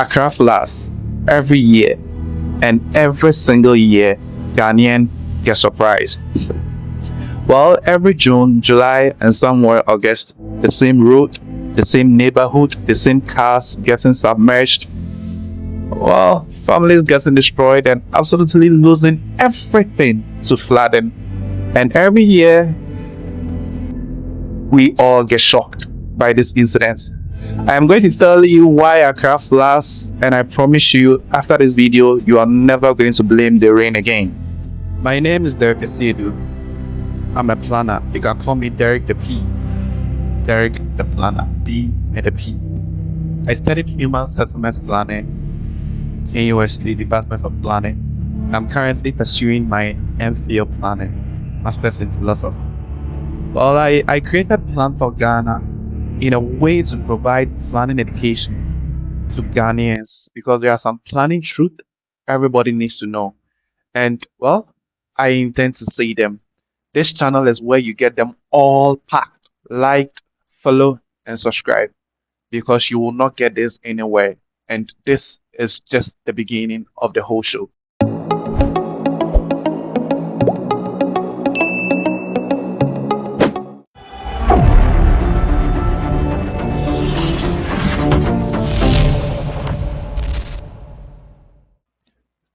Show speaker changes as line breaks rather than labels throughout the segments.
Accra floods every year, and every single year, Ghanaian get surprised. Well, every June, July, and somewhere August, the same road, the same neighborhood, the same cars getting submerged. Well, families getting destroyed and absolutely losing everything to flooding. And every year, we all get shocked by this incident. I am going to tell you why Accra floods, and I promise you, after this video, you are never going to blame the rain again. My name is Derek Esiedu. I'm a planner. You can call me Derek the P. Derek the Planner, D and the P. I studied human settlement planning in UST Department of Planning. I'm currently pursuing my MPhil planning, Masters in Philosophy. Well, I created Plan for Ghana in a way to provide planning education to Ghanaians because there are some planning truth everybody needs to know. And well, I intend to say them. This channel is where you get them all packed. Like, follow, and subscribe because you will not get this anywhere. And this is just the beginning of the whole show.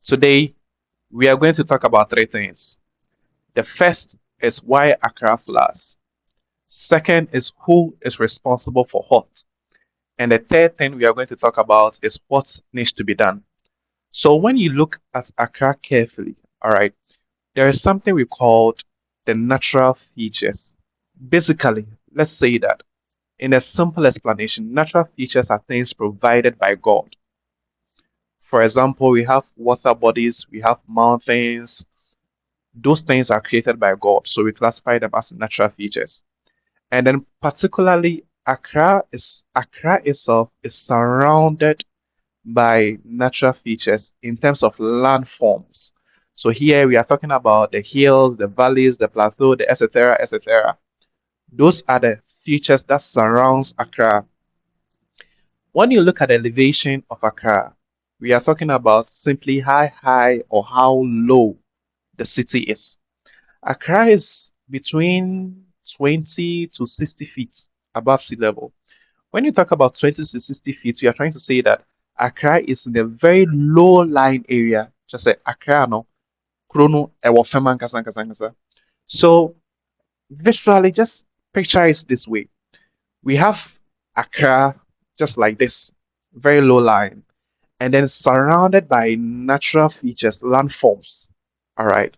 Today, we are going to talk about three things. The first is why Accra floods. Second is who is responsible for what. And the third thing we are going to talk about is what needs to be done. So when you look at Accra carefully, all right, there is something we call the natural features. Basically, let's say that in a simple explanation, natural features are things provided by God. For example, we have water bodies, we have mountains. Those things are created by God, so we classify them as natural features. And then particularly Accra itself is surrounded by natural features in terms of landforms. So here we are talking about the hills, the valleys, the plateau, the etc. etc. Those are the features that surrounds Accra. When you look at the elevation of Accra, we are talking about simply how high or how low the city is. Accra is between 20 to 60 feet above sea level. When you talk about 20 to 60 feet, we are trying to say that Accra is in a very low lying area. Just like Accra, no, Krono, So visually, just picture it this way. We have Accra just like this, very low lying, and then surrounded by natural features, landforms. All right.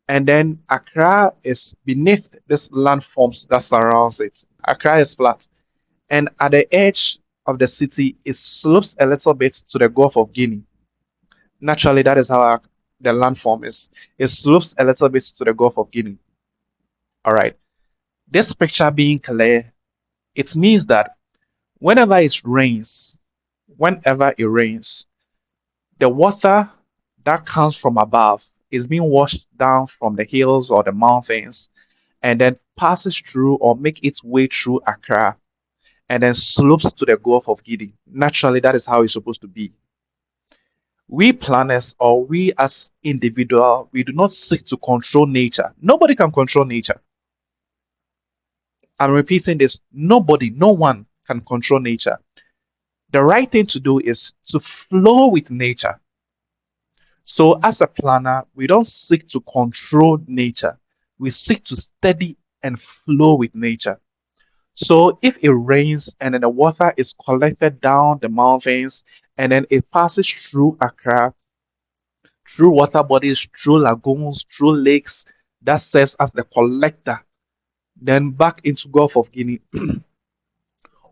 And then Accra is beneath this landforms that surrounds it. Accra is flat. And at the edge of the city, it slopes a little bit to the Gulf of Guinea. Naturally, that is how the landform is. It slopes a little bit to the Gulf of Guinea. All right. This picture being clear, it means that whenever it rains, the water that comes from above is being washed down from the hills or the mountains and then passes through or make its way through Accra and then slopes to the Gulf of Guinea. Naturally, that is how it's supposed to be. We planners or we as individual, we do not seek to control nature. Nobody can control nature. I'm repeating this. Nobody, no one can control nature. The right thing to do is to flow with nature. So as a planner, we don't seek to control nature. We seek to study and flow with nature. So if it rains and then the water is collected down the mountains and then it passes through Accra, through water bodies, through lagoons, through lakes, that serves as the collector, then back into Gulf of Guinea.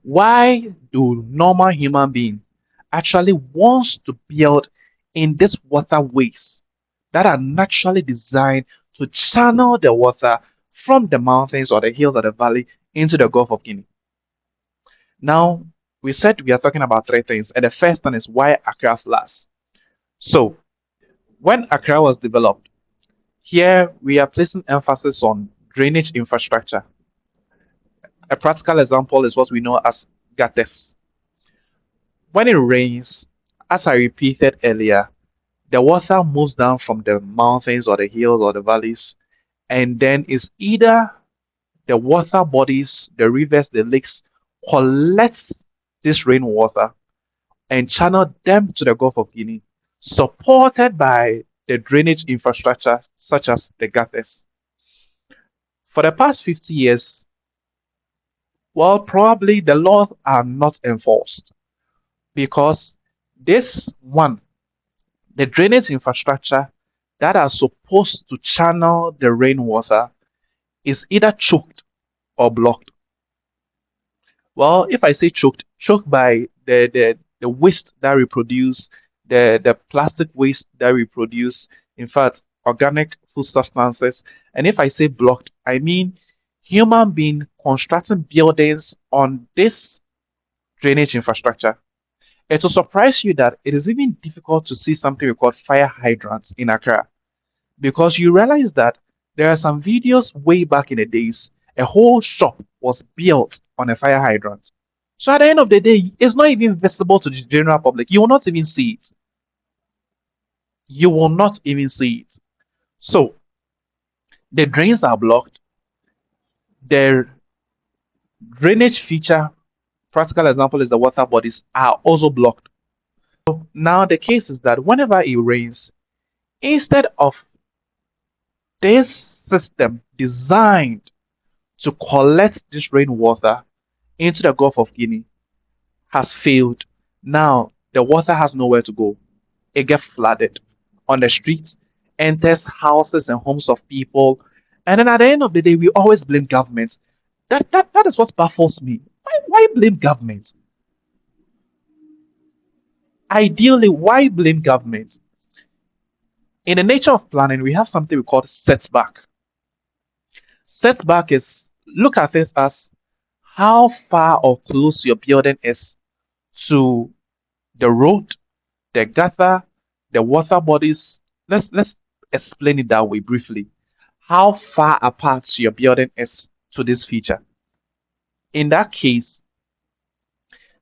Why do normal human beings actually wants to build in these waterways that are naturally designed to channel the water from the mountains or the hills or the valley into the Gulf of Guinea? Now, we said we are talking about three things, and the first one is why Accra floods. So, when Accra was developed, here we are placing emphasis on drainage infrastructure. A practical example is what we know as gutters. When it rains, As I repeated earlier, the water moves down from the mountains or the hills or the valleys, and then is either the water bodies, the rivers, the lakes, collects this rainwater and channel them to the Gulf of Guinea, supported by the drainage infrastructure such as the gutters. For the past 50 years, well, probably the laws are not enforced because this one, the drainage infrastructure that are supposed to channel the rainwater is either choked or blocked. Well, if I say choked, choked by the waste that we produce, the plastic waste that we produce, in fact, organic food substances. And if I say blocked, I mean human being constructing buildings on this drainage infrastructure. It will surprise you that it is even difficult to see something we call fire hydrants in Accra because you realize that there are some videos way back in the days, a whole shop was built on a fire hydrant. So at the end of the day, it's not even visible to the general public. You will not even see it. You will not even see it. So the drains are blocked. The drainage feature, practical example is the water bodies, are also blocked. Now the case is that whenever it rains, instead of this system designed to collect this rainwater into the Gulf of Guinea has failed. Now the water has nowhere to go. It gets flooded on the streets, enters houses and homes of people. And then at the end of the day, we always blame government. That is what baffles me. Why blame government? Ideally, why blame government? In the nature of planning, we have something we call setback. Setback is look at it as how far or close your building is to the road, the gutter, the water bodies. Let's explain it that way briefly. How far apart your building is to this feature. In that case,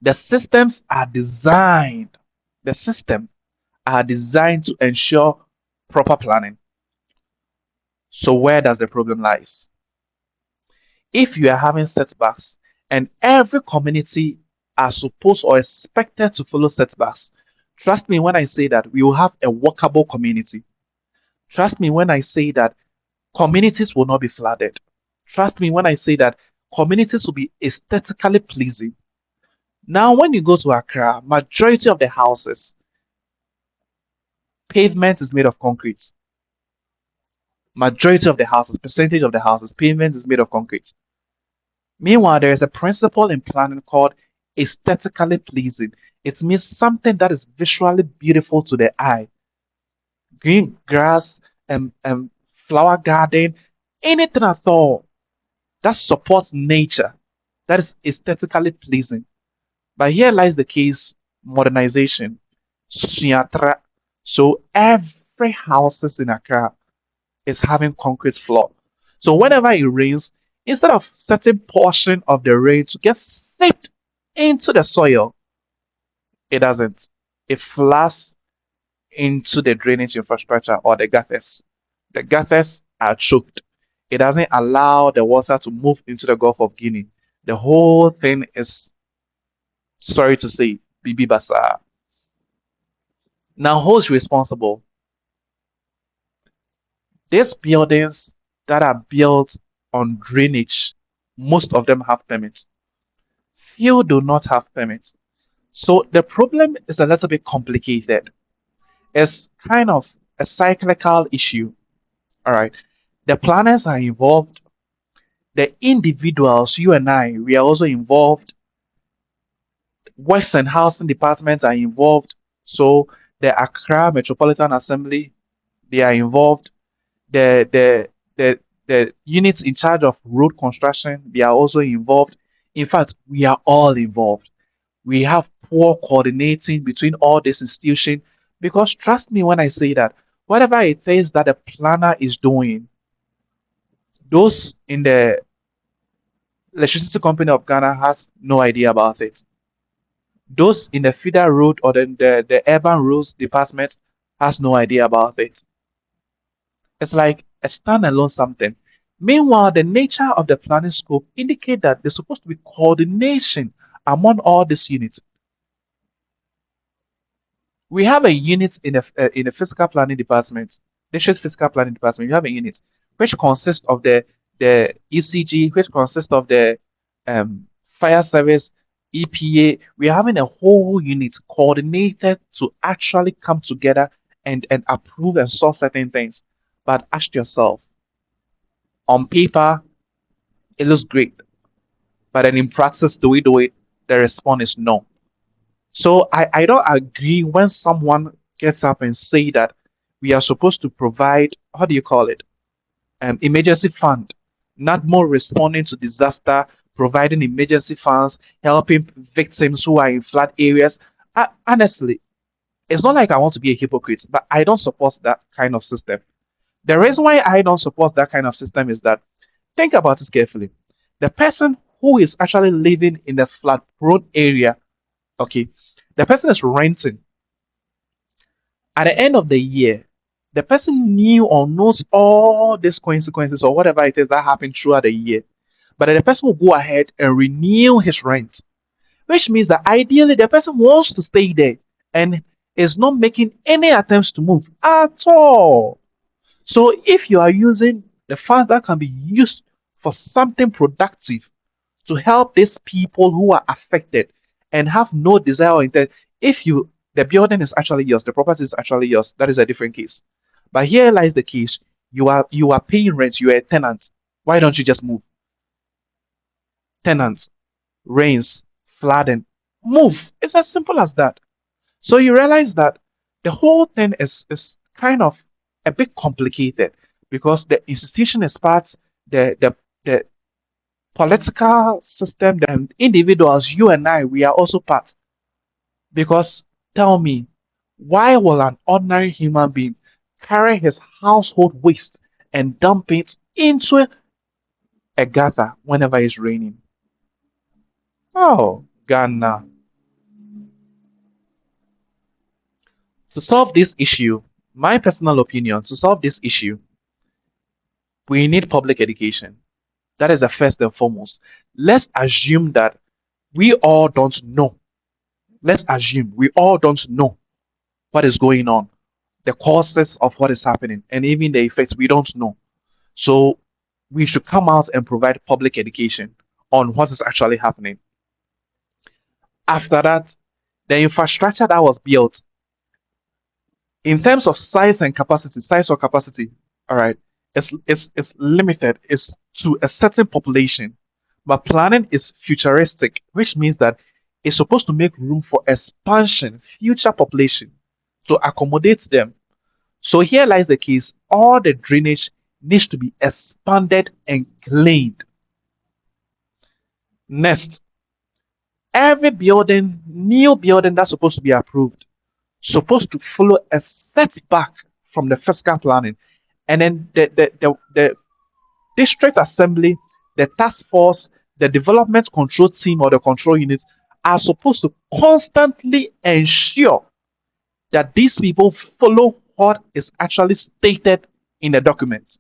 the systems are designed, the system are designed to ensure proper planning. So where does the problem lies? If you are having setbacks and every community are supposed or expected to follow setbacks, trust me when I say that we will have a workable community. Trust me when I say that communities will not be flooded. Trust me when I say that communities will be aesthetically pleasing. Now, when you go to Accra, majority of the houses, pavement is made of concrete. Majority of the houses, percentage of the houses, pavement is made of concrete. Meanwhile, there is a principle in planning called aesthetically pleasing. It means something that is visually beautiful to the eye. Green grass and flower garden, anything at all that supports nature, that is aesthetically pleasing. But here lies the case modernization. Sunyatra. So every houses in Accra is having concrete floor. So whenever it rains, instead of certain portion of the rain to get seeped into the soil, it doesn't. It floods into the drainage infrastructure or the gutters. The gutters are choked. It doesn't allow the water to move into the Gulf of Guinea. The whole thing is, sorry to say, Bibi Basa. Now, who's responsible? These buildings that are built on drainage, most of them have permits. Few do not have permits. So the problem is a little bit complicated. It's kind of a cyclical issue. All right. The planners are involved. The individuals, you and I, we are also involved. Western housing departments are involved. So the Accra Metropolitan Assembly, they are involved. The units in charge of road construction, they are also involved. In fact, we are all involved. We have poor coordinating between all these institutions because trust me when I say that whatever it is that the planner is doing, those in the electricity company of Ghana has no idea about it. Those in the feeder road or the urban roads department has no idea about it. It's like a standalone something. Meanwhile, the nature of the planning scope indicate that there's supposed to be coordination among all these units. We have a unit in the physical planning department, district physical planning department. We have a unit which consists of the ECG, which consists of the fire service, EPA. We are having a whole unit coordinated to actually come together and approve and solve certain things. But ask yourself, on paper, it looks great, but then in practice, do we do it? The response is no. So I don't agree when someone gets up and say that we are supposed to provide, how do you call it, emergency fund, not more responding to disaster, providing emergency funds, helping victims who are in flood areas. Honestly, it's not like I want to be a hypocrite, but I don't support that kind of system. The reason why I don't support that kind of system is that, think about it carefully. The person who is actually living in the flood prone area, okay, the person is renting. At the end of the year, the person knew or knows all these consequences or whatever it is that happened throughout the year. But then the person will go ahead and renew his rent, which means that ideally the person wants to stay there and is not making any attempts to move at all. So if you are using the funds that can be used for something productive to help these people who are affected and have no desire or intent, if you the building is actually yours, the property is actually yours, that is a different case. But here lies the case: you are paying rent, you are a tenant. Why don't you just move? Tenants, rains, flooding, move. It's as simple as that. So you realize that the whole thing is kind of a bit complicated because the institution is part, the political system, the individuals, you and I, we are also part. Because tell me, why will an ordinary human being carry his household waste and dump it into a gutter whenever it's raining? Oh, Ghana. To solve this issue, my personal opinion, to solve this issue, we need public education. That is the first and foremost. Let's assume that we all don't know. Let's assume we all don't know what is going on, the causes of what is happening, and even the effects we don't know. So we should come out and provide public education on what is actually happening. After that, the infrastructure that was built in terms of size and capacity, size or capacity, all right, it's limited, it's to a certain population. But planning is futuristic, which means that it's supposed to make room for expansion, future population to accommodate them. So here lies the case: all the drainage needs to be expanded and cleaned. Next, every building, new building that's supposed to be approved, supposed to follow a setback from the physical planning. And then the district assembly, the task force, the development control team or the control unit are supposed to constantly ensure that these people follow what is actually stated in the document.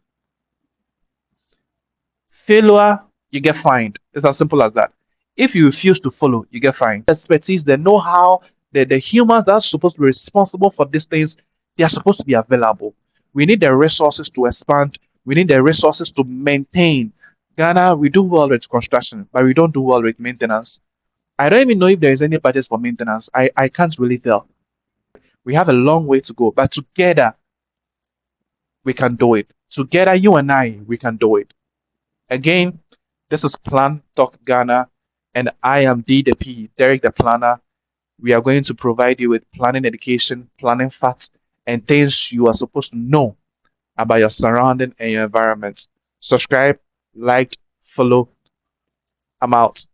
Failure, you get fined. It's as simple as that. If you refuse to follow, you get fined. Expertise, the know-how, the humans that's supposed to be responsible for these things, they are supposed to be available. We need the resources to expand. We need the resources to maintain. Ghana, we do well with construction, but we don't do well with maintenance. I don't even know if there is any budget for maintenance. I can't really tell. We have a long way to go, but together we can do it. Together, you and I, we can do it. Again, this is Plan Talk Ghana, and I am D, Derek the Planner. We are going to provide you with planning education, planning facts, and things you are supposed to know about your surrounding and your environment. Subscribe, like, follow. I'm out.